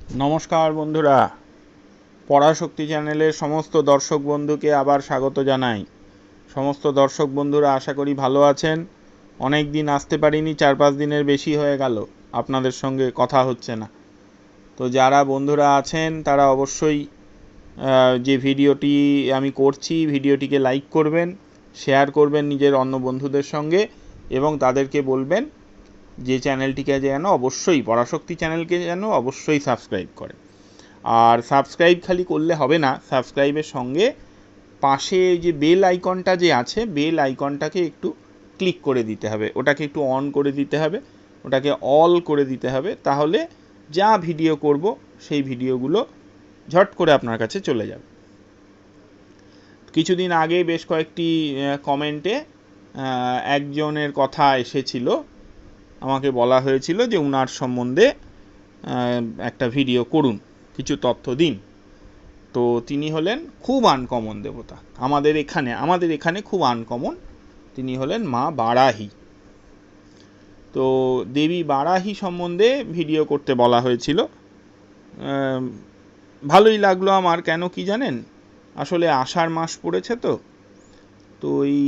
নমস্কার বন্ধুরা, পরাশক্তি চ্যানেলের সমস্ত দর্শক বন্ধুকে আবার স্বাগত জানাই। সমস্ত দর্শক বন্ধুরা আশা করি ভালো আছেন। অনেক দিন আসতে পারিনি, 4-5 দিনের বেশি হয়ে গেল আপনাদের সঙ্গে কথা হচ্ছে না। তো যারা বন্ধুরা আছেন তারা অবশ্যই যে ভিডিওটি আমি করছি ভিডিওটিকে লাইক করবেন, শেয়ার করবেন নিজের অন্য বন্ধুদের সঙ্গে এবং তাদেরকে বলবেন যে চ্যানেলটিকে যেন অবশ্যই, পরাশক্তি চ্যানেলকে যেন অবশ্যই সাবস্ক্রাইব করে। আর সাবস্ক্রাইব খালি করলে হবে না, সাবস্ক্রাইবের সঙ্গে পাশে যে বেল আইকনটা যে আছে, বেল আইকনটাকে একটু ক্লিক করে দিতে হবে, ওটাকে একটু অন করে দিতে হবে, ওটাকে অল করে দিতে হবে। তাহলে যা ভিডিও করব সেই ভিডিওগুলো ঝট করে আপনার কাছে চলে যাবে। কিছুদিন আগে বেশ কয়েকটি কমেন্টে একজনের কথা এসেছিল, আমাকে বলা হয়েছিল যে উনার সম্বন্ধে একটা ভিডিও করুন, কিছু তথ্য দিন। তো তিনি হলেন খুব আনকমন দেবতা, আমাদের এখানে খুব আনকমন। তিনি হলেন মা বারাহি। তো দেবী বারাহি সম্বন্ধে ভিডিও করতে বলা হয়েছিল। ভালোই লাগলো আমার। কেন কি জানেন, আসলে আষাঢ় মাস পড়েছে, তো এই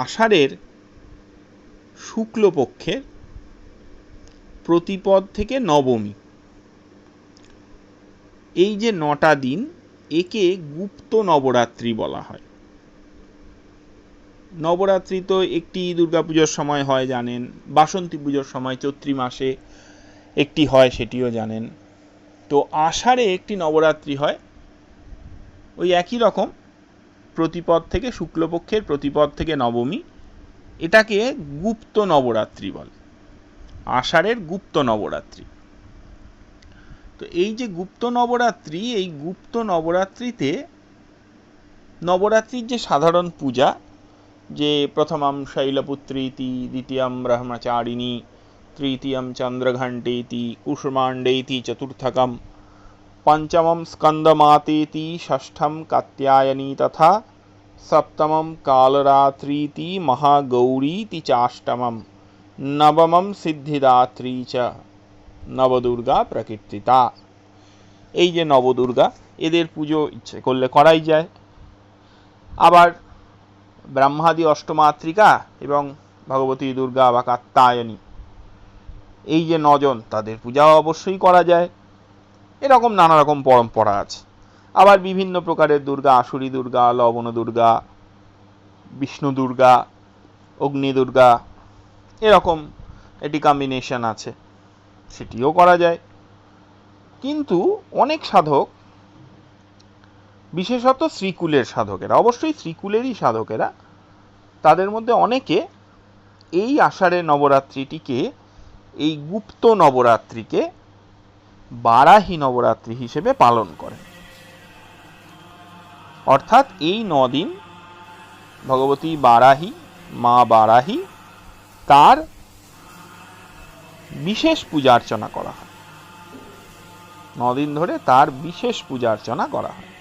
আষাঢ়ের শুক্লপক্ষের প্রতিপদ থেকে নবমী, এই যে 9টা দিন, একে গুপ্ত নবরাত্রি বলা হয়। নবরাত্রি তো একটি দুর্গাপুজোর সময় হয় জানেন, বাসন্তী পুজোর সময় চৈত্রী মাসে একটি হয় সেটিও জানেন। তো আষাঢ়ে একটি নবরাত্রি হয়, ওই একই রকম, প্রতিপদ থেকে, শুক্লপক্ষের প্রতিপদ থেকে নবমী, এটাকে গুপ্ত নবরাত্রি বলে, আষাঢ়ের গুপ্ত নবরাত্রি। তো এই যে গুপ্ত নবরাত্রি, এই গুপ্ত নবরাত্রিতে নবরাত্রির যে সাধারণ পূজা, যে প্রথমম শৈলপুত্রীতি, দ্বিতীয়ম ব্রহ্মচারিণী, তৃতীয়ম চন্দ্রঘণ্টেতি, কুসুমাণ্ডেতি চতুর্থকম, পঞ্চমম স্কন্দমাতেতি, ষষ্ঠম কাত্যায়নী তথা, সপ্তমম কালরাত্রিতি মহাগৌরীতি চাষ্টমম, নবমম সিদ্ধিদাত্রী চ নবদুর্গা প্রকীর্তিতা। এই যে নবদুর্গা, এদের পুজো ইচ্ছে করলে করাই যায়। আবার ব্রহ্মাদি অষ্টমাতৃকা এবং ভগবতী দুর্গা বা কাত্যায়নী, এই যে 9 জন, তাদের পূজাও অবশ্যই করা যায়। এরকম নানা রকম পরম্পরা আছে। আবার বিভিন্ন প্রকারের দুর্গা, আসুরী দুর্গা, লবণ দুর্গা, বিষ্ণু দুর্গা, অগ্নি দুর্গা, এরকম এটি কম্বিনেশন আছে, সেটিও করা যায়। কিন্তু অনেক সাধক, বিশেষত শ্রীকুলের সাধকেরা, অবশ্যই শ্রীকুলেরই সাধকেরা, তাদের মধ্যে অনেকে এই আষাঢ়ের নবরাত্রিটিকে, এই গুপ্ত নবরাত্রিকে বারাহি নবরাত্রি হিসেবে পালন করে। অর্থাৎ এই 9 দিন ভগবতী বারাহি, মা বারাহি, তার বিশেষ পূজা অর্চনা করা হয়। 9 দিন ধরে তার বিশেষ পূজা অর্চনা করা হয়।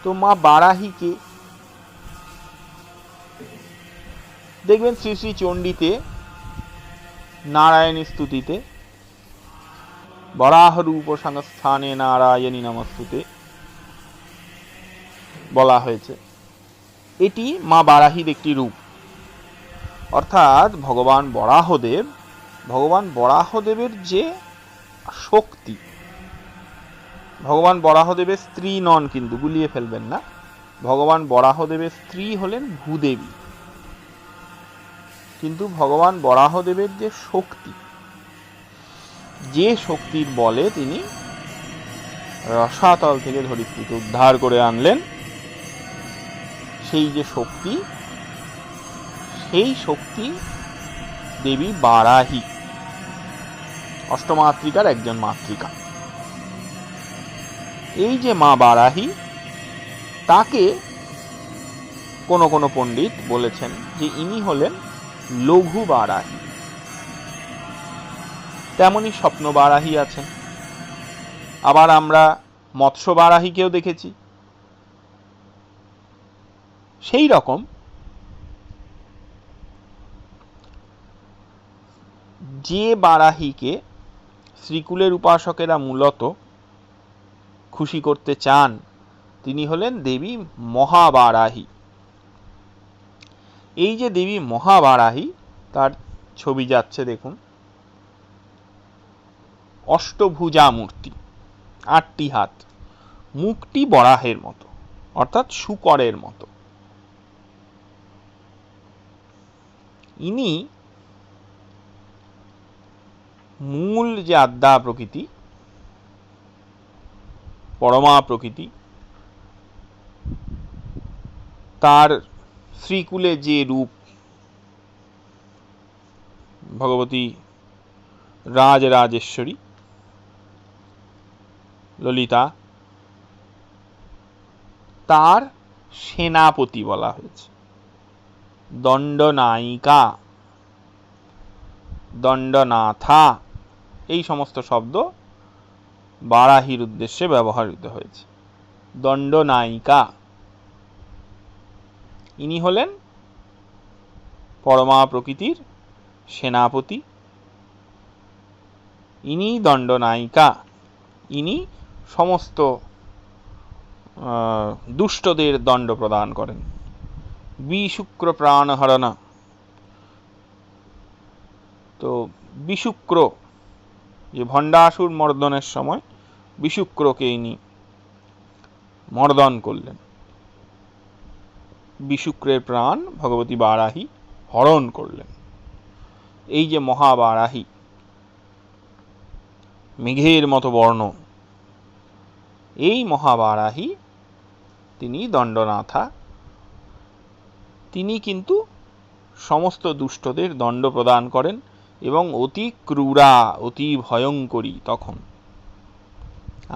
তো মা বারাহিকে দেখবেন শ্রী শ্রী চণ্ডীতে, নারায়ণী স্তুতিতে, বরাহরূপ সংস্থানে নারায়ণী নমস্তুতে বলা হয়েছে। এটি মা বারাহির একটি রূপ। অর্থাৎ ভগবান বরাহদেবের যে শক্তি, ভগবান বরাহদেবের স্ত্রী নন, কিন্তু গুলিয়ে ফেলবেন না, ভগবান বরাহদেবের স্ত্রী হলেন ভূদেবী। কিন্তু ভগবান বরাহদেবের যে শক্তি, যে শক্তির বলে তিনি রসাতল থেকে ধরিত্রীকে উদ্ধার করে আনলেন, সেই যে শক্তি, সেই শক্তি দেবী বারাহি, অষ্টমাতৃকার একজন মাতৃকা। এই যে মা বারাহি, তাকে কোন কোন পণ্ডিত বলেছেন যে ইনি হলেন লঘু বারাহি। তেমনি স্বপ্ন বারাহি আছেন। আবার আমরা মৎস্য বারাহিকেও দেখেছি। সেই রকম যে বারাহীকে শ্রীকুলের উপাসকেরা মূলত খুশি করতে চান তিনি হলেন দেবী মহাবারাহী। এই যে দেবী মহাবারাহী, তার ছবি যাচ্ছে দেখুন, অষ্টভুজা মূর্তি, 8টি হাত, মুখটি বরাহের মতো অর্থাৎ শূকরের মতো। ইনি মূল যে আদ্যা প্রকৃতি, পরমা প্রকৃতি, তার শ্রীকুলে যে রূপ ভগবতী রাজরাজেশ্বরী ললিতা, তার সেনাপতি বলা হয়েছে, দণ্ডনায়িকা, দণ্ডনাথা, এই সমস্ত শব্দ বারাহীর উদ্দেশ্যে ব্যবহৃত হয়েছে। দণ্ডনায়িকা, ইনি হলেন পরমা প্রকৃতির সেনাপতি, ইনি দণ্ডনায়িকা, ইনি সমস্ত দুষ্টদের দণ্ড প্রদান করেন। বিশুক্র প্রাণহরণ, তো বিশুক্র যে ভণ্ডাসুর মর্দনের সময় বিশুক্রকে ইনি মর্দন করলেন, বিশুক্রের প্রাণ ভগবতী বারাহী হরণ করলেন। এই যে মহাবারাহী, মেঘের মতো বর্ণ, এই মহাবারাহী তিনি দণ্ডনাথা, তিনি কিন্তু সমস্ত দুষ্টদের দণ্ড প্রদান করেন এবং অতি ক্রূরা, অতি ভয়ঙ্করী। তখন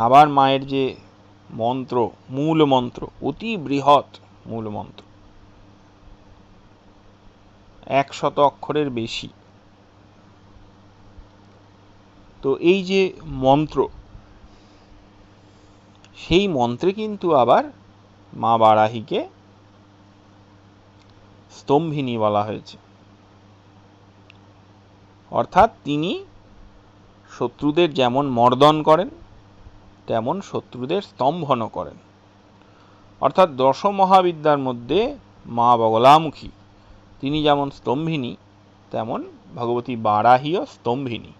আবার মায়ের যে মন্ত্র, মূল মন্ত্র, অতি বৃহৎ মূল মন্ত্র, 100 অক্ষরের বেশি। তো এই যে মন্ত্র, সেই মন্ত্রে কিন্তু আবার মা বারাহীকে স্তম্ভিনী বলা হয়েছে, অর্থাৎ তিনি শত্রুদের যেমন মর্দন করেন তেমন শত্রুদের স্তম্ভনও করেন। অর্থাৎ 10 মহাবিদ্যার মধ্যে মা বগলামুখী তিনি যেমন স্তম্ভিনী, তেমন ভগবতী বারাহীও স্তম্ভিনী,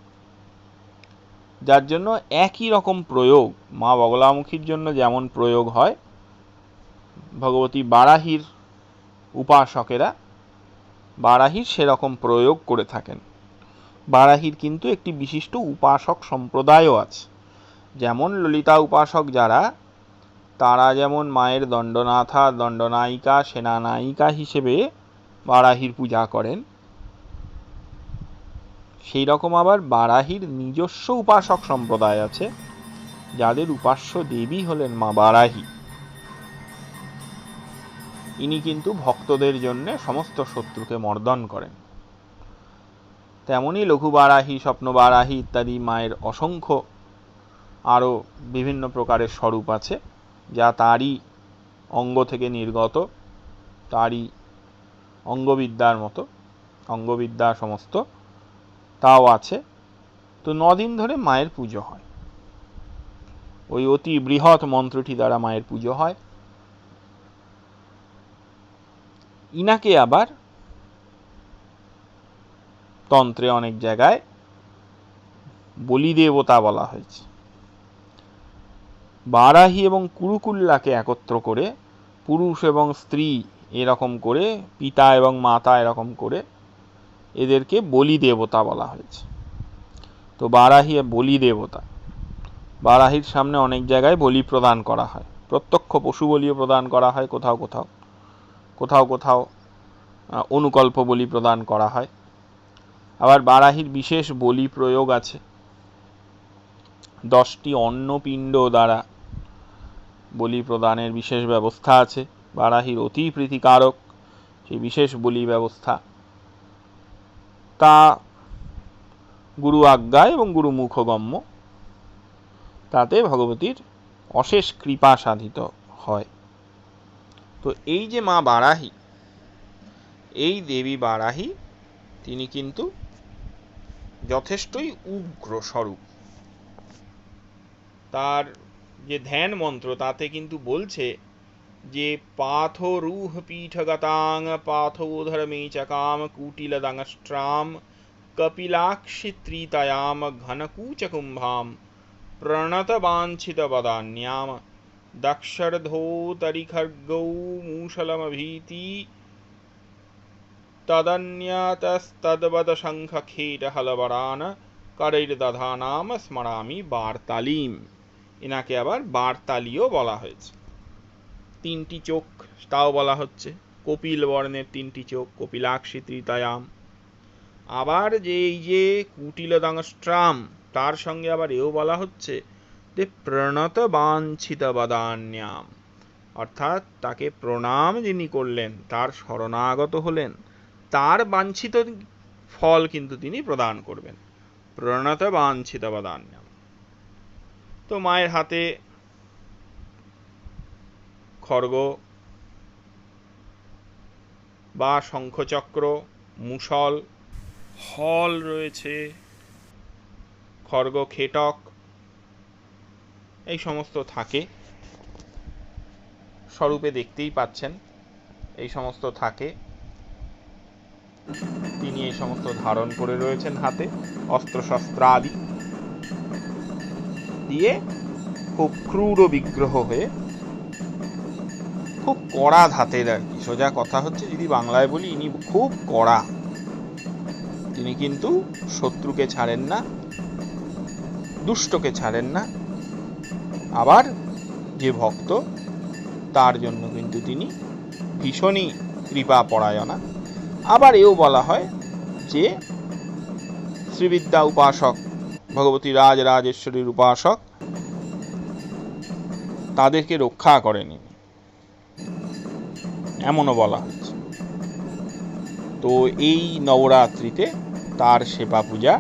যার জন্য একই রকম প্রয়োগ মা বগলামুখীর জন্য যেমন প্রয়োগ হয়, ভগবতী বারাহীর উপাসকেরা বারাহীর সেরকম প্রয়োগ করে থাকেন। বারাহীর কিন্তু একটি বিশিষ্ট উপাসক সম্প্রদায়ও আছে, যেমন ললিতা উপাসক যারা, তারা যেমন মায়ের দণ্ডনাথা, দণ্ডনায়িকা, সেনানায়িকা হিসেবে বারাহীর পূজা করেন, সেই রকম আবার বারাহীর নিজস্ব উপাসক সম্প্রদায় আছে, যাদের উপাস্য দেবী হলেন মা বারাহী। ইনি কিন্তু ভক্তদের জন্য সমস্ত শত্রুকে মর্দন করেন। তেমনি লঘু বারাহী, স্বপ্ন বারাহী ইত্যাদি মায়ের অসংখ্য আরও বিভিন্ন প্রকারের স্বরূপ আছে, যা তারই অঙ্গ থেকে নির্গত, তারই অঙ্গবিদ্যার মতো, অঙ্গবিদ্যা সমস্ত তাও আছে। তো 9 দিন ধরে মায়ের পুজো হয়, ওই অতি বৃহৎ মন্ত্রটি দ্বারা মায়ের পুজো হয়। ইনাকে আবার তন্ত্রে অনেক জায়গায় বলি দেবতা বলা হয়েছে। বারাহী এবং কুরুকুল্লাকে একত্র করে, পুরুষ এবং স্ত্রী এরকম করে, পিতা এবং মাতা এরকম করে, এদেরকে বলি দেবতা বলা হয়েছে। তো বারাহী বলি দেবতা, বারাহীর সামনে অনেক জায়গায় বলি প্রদান করা হয়, প্রত্যক্ষ পশু বলিও প্রদান করা হয়, কোথাও কোথাও, কোথাও কোথাও অনুকল্প বলি প্রদান করা হয়। আবার বারাহীর বিশেষ বলি প্রয়োগ আছে, 10টি অন্নপিণ্ড দ্বারা বলি প্রদানের বিশেষ ব্যবস্থা আছে। বারাহীর অতি প্রীতিকারক সেই বিশেষ বলি ব্যবস্থা, তা গুরু আজ্ঞায় এবং গুরু মুখগম্য, তাতে ভগবতীর অশেষ কৃপা সাধিত হয়। তো এই যে মা বারাহী, এই দেবী বারাহী তিনি কিন্তু যথেষ্টই উগ্র স্বরূপ। তার যে ধ্যান মন্ত্র তাতে কিন্তু বলছে যে পাথরূহ পীঠগতাং পাথোধর মেচকাম কুটিলদংষ্ট্রাম কপিলাক্ষি ত্রিতয়াম ঘনকূচকুম্ভাম প্রণতবাঞ্ছিতবদান্যাম দক্ষর্ধোতরিখর্গৌ मूषलमभीति तदन्यतस्तद्वद शंखखेटहलवरान करैर्दधानाम स्मरामि বার্তালীম। এনাকে আবার বার্তালীও বলা হয়েছে। তিনটি চোখ তাও বলা হচ্ছে, কপিল বর্ণের তিনটি চোখ, কপিলাক্ষি ত্রিতয়াম। আবার যে এই যে কুটিলদংষ্ট্রাম তার সঙ্গে আবার এও বলা হচ্ছে যে প্রণত বাঞ্ছিত বদান্যাম, অর্থাৎ তাকে প্রণাম যিনি করলেন, তার শরণাগত হলেন, তার বাঞ্ছিত ফল কিন্তু তিনি প্রদান করবেন। প্রণত বাঞ্ছিত বদান্যাম। তো মায়ের হাতে খড়গ বা শঙ্খচক্র, মুষল, হল রয়েছে, খড়গ খেটক, এই সমস্ত থাকে। স্বরূপে দেখতেই পাচ্ছেন এই সমস্ত থাকে। তিনি এই সমস্ত ধারণ করে রয়েছেন হাতে, অস্ত্রশস্ত্রাদি দিয়ে খুব ক্রূর বিগ্রহ হয়ে, খুব কড়া ধাতের আর কি। সোজা কথা হচ্ছে, যদি বাংলায় বলি, ইনি খুব কড়া। তিনি কিন্তু শত্রুকে ছাড়েন না, দুষ্টকে ছাড়েন না, আবার যে ভক্ত তার জন্য কিন্তু তিনি ভীষণই কৃপা পরায়ণা। আবার এও বলা হয় যে শ্রীবিদ্যা উপাসক, ভগবতী রাজরাজেশ্বরীর উপাসক, তাদেরকে রক্ষা করেনি, এমনও বলা হচ্ছে। তো এই নবরাত্রিতে তার সেবা পূজা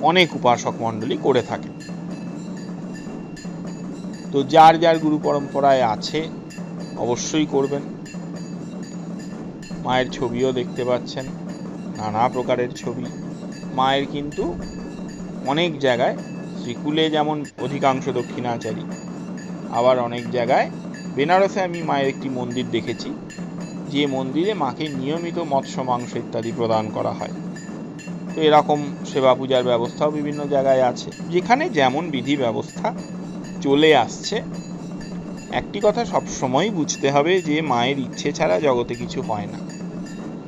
অনেক উপাসক মণ্ডলী করে থাকে। তো যার যার গুরু পরম্পরায় আছে অবশ্যই করবেন। মায়ের ছবিও দেখতে পাচ্ছেন, নানা প্রকারের ছবি। মায়ের কিন্তু অনেক জায়গায়, শ্রীকুলে যেমন অধিকাংশ দক্ষিণাচারী, আবার অনেক জায়গায়, বেনারসে আমি মায়ের একটি মন্দির দেখেছি, যে মন্দিরে মাকে নিয়মিত মৎস্য মাংস ইত্যাদি প্রদান করা হয়। তো এরকম সেবা পূজার ব্যবস্থাও বিভিন্ন জায়গায় আছে, যেখানে যেমন বিধি ব্যবস্থা চলে আসছে। একটি কথা সবসময় বুঝতে হবে যে মায়ের ইচ্ছে ছাড়া জগতে কিছু হয় না।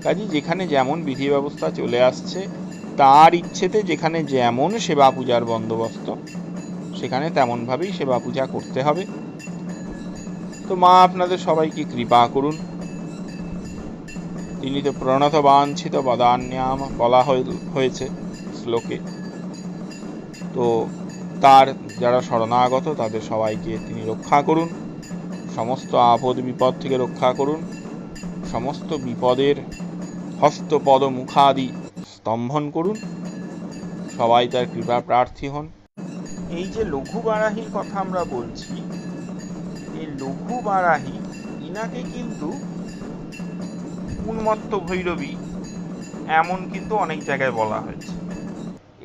কাজে যেখানে যেমন বিধি ব্যবস্থা চলে আসছে, তার ইচ্ছেতে যেখানে যেমন সেবা পূজার বন্দোবস্ত, সেখানে তেমনভাবেই সেবা পূজা করতে হবে। তো মা আপনাদের সবাইকে কৃপা করুন। তিনি তো প্রণত বাঞ্ছিত বদান্যাম বলা হয়েছে শ্লোকে। তো তার যারা শরণাগত তাদের সবাইকে তিনি রক্ষা করুন, সমস্ত আপদ বিপদ থেকে রক্ষা করুন, সমস্ত বিপদের হস্তপদ মুখাদি স্তম্ভন করুন, সবাই তার কৃপা প্রার্থী হন। এই যে লঘু বারাহীর কথা আমরা বলছি, এই লঘু বারাহী, ইনাকে কিন্তু উন্মত্ত ভৈরবী এমন কিন্তু অনেক জায়গায় বলা হয়েছে।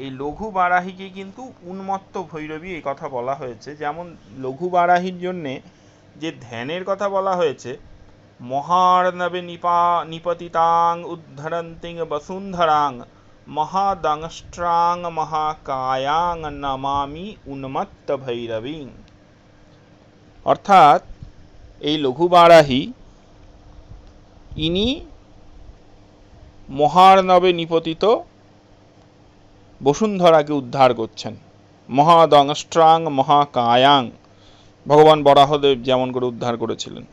এই লঘু বারাহীকে কিন্তু উন্মত্ত ভৈরবী এই কথা বলা হয়েছে। যেমন লঘু বারাহীর জন্যে যে ধ্যানের কথা বলা হয়েছে, মহার্ণবে নিপতিতাং উদ্ধরন্তিং বসুন্ধরাং মহাদংষ্ট্রাং মহাকায়াং নমামি উন্মত্ত ভৈরবী। অর্থাৎ এই লঘু বারাহী, ইনি মহার্ণবে নিপতিত বসুন্ধরাকে উদ্ধার করছেন। মহাদংষ্ট্রাং মহাকায়াং, ভগবান বরাহদেব যেমন করে উদ্ধার করেছিলেন।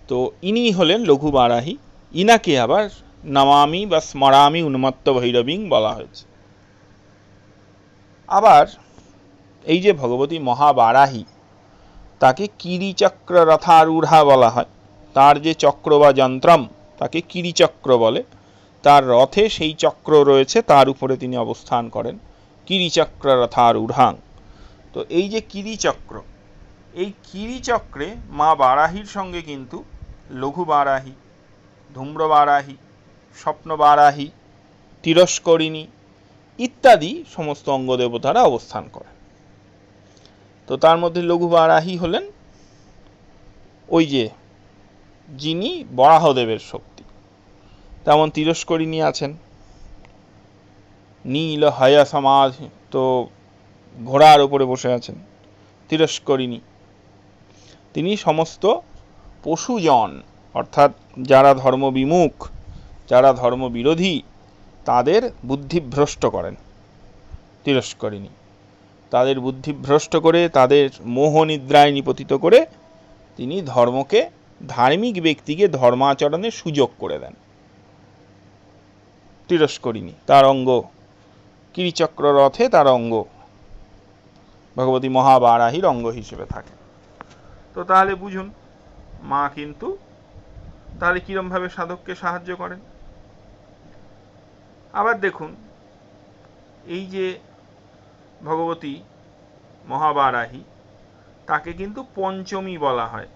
তো ইনি হলেন লঘু বারাহী। ইনাকে আবার নমামি বা স্মরামি উন্মত্ত ভৈরবী বলা হয়েছে। আবার এই যে ভগবতী মহাবারাহী, তাকে কিরিচক্র রথারূঢ়া বলা হয়। তার যে চক্র বা যন্ত্রম, তাকে কিরিচক্র বলে। তার রথে সেই চক্র রয়েছে, তার উপরে তিনি অবস্থান করেন, কিরিচক্র রথারূঢ়াং। তো এই যে কিরিচক্র, এই কিরিচক্রে মা বারাহীর সঙ্গে কিন্তু লঘু বারাহী, ধূম্র বারাহী, স্বপ্ন বারাহী তিরস্করিণী ইত্যাদি সমস্ত অঙ্গ দেবতারা অবস্থান করেন। তো তার মধ্যে লঘু বারাহী হলেন ওই যে যিনি বরাহদেবের শক্তি। তেমন তিরস্করিণী আছেন নীল হায়া সমাজ, তো ঘোড়ার উপরে বসে আছেন তিরস্করিণী। তিনি সমস্ত পশুজন অর্থাৎ যারা ধর্মবিমুখ, যারা ধর্মবিরোধী, তাদের বুদ্ধিভ্রষ্ট করেন তিরস্করিণী। তাদের বুদ্ধিভ্রষ্ট করে, তাদের মোহনিদ্রায় নিপতিত করে তিনি ধর্মকে, ধার্মিক ব্যক্তিকে ধর্মাচরণের সুযোগ করে দেন তিরস্করিণী। তার অঙ্গ কিরিচক্র রথে, তার অঙ্গ ভগবতী মহাবারাহীর অঙ্গ হিসেবে থাকে। তো তাহলে বুঝুন মা কিন্তু তাহলে কিরমভাবে সাধককে সাহায্য করেন। আবার দেখুন এই যে ভগবতী মহাবারাহী, তাকে কিন্তু পঞ্চমী বলা হয়,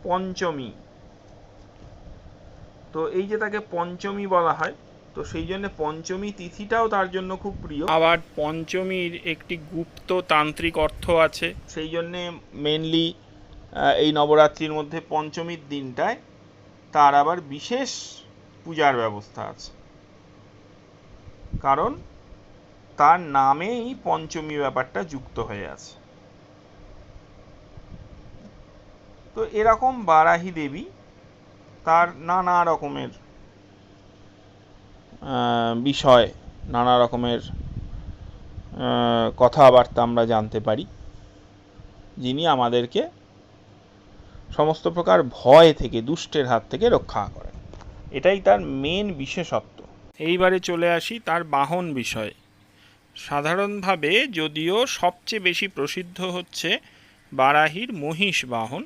পঞ্চমী। তো এই যে তাকে পঞ্চমী বলা হয়, তো সেই জন্য পঞ্চমী তিথিটাও তার জন্য খুব প্রিয়। আবার পঞ্চমীর একটি গুপ্ত তান্ত্রিক অর্থ আছে, সেই জন্যে মেনলি এই নবরাত্রির মধ্যে পঞ্চমীর দিনটায় তার আবার বিশেষ পূজার ব্যবস্থা আছে, কারণ তার নামেই পঞ্চমী ব্যাপারটা যুক্ত হয়ে আছে। তো এরকম বারাহী দেবী তার নানা রকমের বিষয়, নানা রকমের কথাবার্তা আমরা জানতে পারি, যিনি আমাদেরকে সমস্ত প্রকার ভয় থেকে, দুষ্টের হাত থেকে রক্ষা করেন। এটাই তার মেন বিশেষত্ব। এইবারে চলে আসি তার বাহন বিষয়ে। সাধারণভাবে যদিও সবচেয়ে বেশি প্রসিদ্ধ হচ্ছে বারাহীর মহিষ বাহন,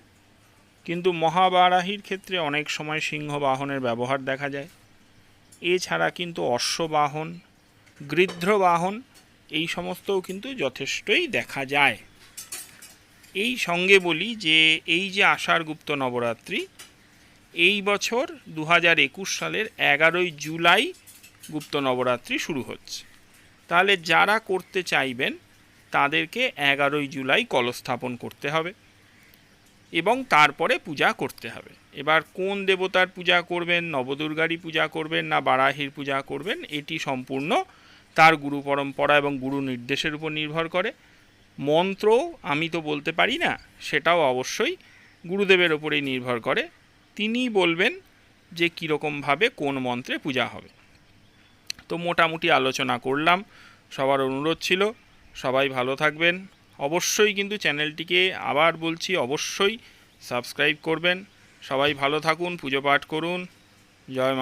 কিন্তু মহাবারাহীর ক্ষেত্রে অনেক সময় সিংহ বাহনের ব্যবহার দেখা যায়। এছাড়া কিন্তু অশ্ববাহন, গৃধ্রবাহন এই সমস্তও কিন্তু যথেষ্টই দেখা যায়। এই সঙ্গে বলি যে এই যে আষাঢ় গুপ্ত নবরাত্রি, এই বছর 2021 সালের 11ই জুলাই গুপ্ত নবরাত্রি শুরু হচ্ছে। তাহলে যারা করতে চাইবেন তাদেরকে 11ই জুলাই কলস্থাপন করতে হবে এবং তারপরে পূজা করতে হবে। এবার কোন দেবতার পূজা করবেন, নবদুর্গারই পূজা করবেন না বারাহীর পূজা করবেন, এটি সম্পূর্ণ তার গুরু পরম্পরা এবং গুরু নির্দেশের উপর নির্ভর করে। মন্ত্র আমি তো বলতে পারি না, সেটাও অবশ্যই গুরুদেবের ওপরেই নির্ভর করে। তিনি বলবেন যে কীরকমভাবে কোন মন্ত্রে পূজা হবে। তো মোটামুটি আলোচনা করলাম। সবার অনুরোধ ছিল সবাই ভালো থাকবেন। অবশ্যই কিন্তু চ্যানেলটিকে আবার বলছি অবশ্যই সাবস্ক্রাইব করবেন। সবাই ভালো থাকুন, পুজো পাঠ করুন। জয় মা।